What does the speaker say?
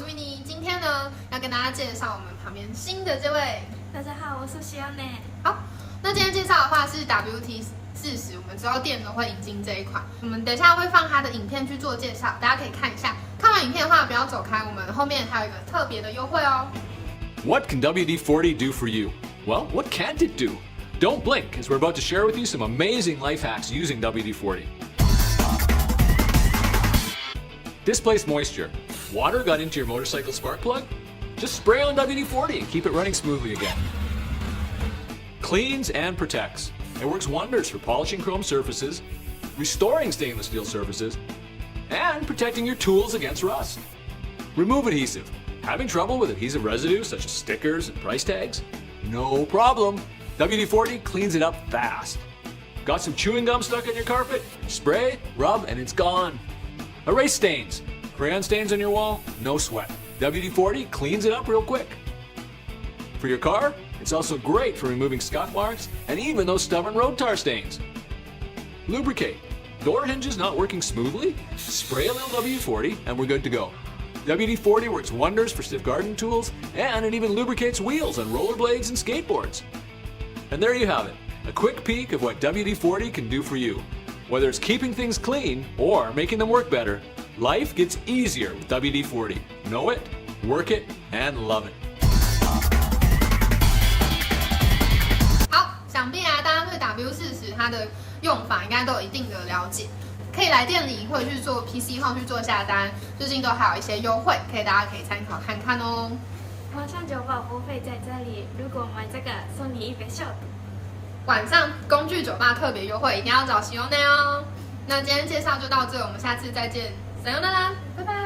是 Winnie。今天呢，要跟大家介绍我们旁边新的这位。大家好，我是Shione。好，那今天介绍的话是 WD-40，我们之后店都会引进这一款。我们等一下会放它的影片去做介绍，大家可以看一下。看完影片的话，不要走开，我们后面还有一个特别的优惠哦。What can WD-40 do for you? Well, what can't it do? Don't blink, as we're about to share with you some amazing life hacks using WD-40. Displaced moisture. Water got into your motorcycle spark plug? Just spray on WD-40 and keep it running smoothly again. Cleans and protects. It works wonders for polishing chrome surfaces, restoring stainless steel surfaces, and protecting your tools against rust. Remove adhesive. Having trouble with adhesive residues such as stickers and price tags? No problem. WD-40 cleans it up fast. Got some chewing gum stuck on your carpet? Spray, rub, and it's gone. Erase stains. Crayon stains on your wall? No sweat. WD-40 cleans it up real quick. For your car, it's also great for removing scuff marks and even those stubborn road tar stains. Lubricate. Door hinges not working smoothly? Spray a little WD-40 and we're good to go. WD-40 works wonders for stiff garden tools, and it even lubricates wheels on rollerblades and skateboards. And there you have it, a quick peek of what WD-40 can do for you. Whether it's keeping things clean or making them work better, life gets easier with WD-40. Know it, work it, and love it. 好，想必大家对 W40 它的用法应该都有一定的了解。可以来店里或者去做 PC 号去做下单，最近都还有一些优惠，大家可以参考看看哦。晚上酒保护费在这里，如果买这个送你一杯shot。晚上工具酒吧特别优惠，一定要找Shione哦。那今天介绍就到这，我们下次再见，さようなら，拜拜。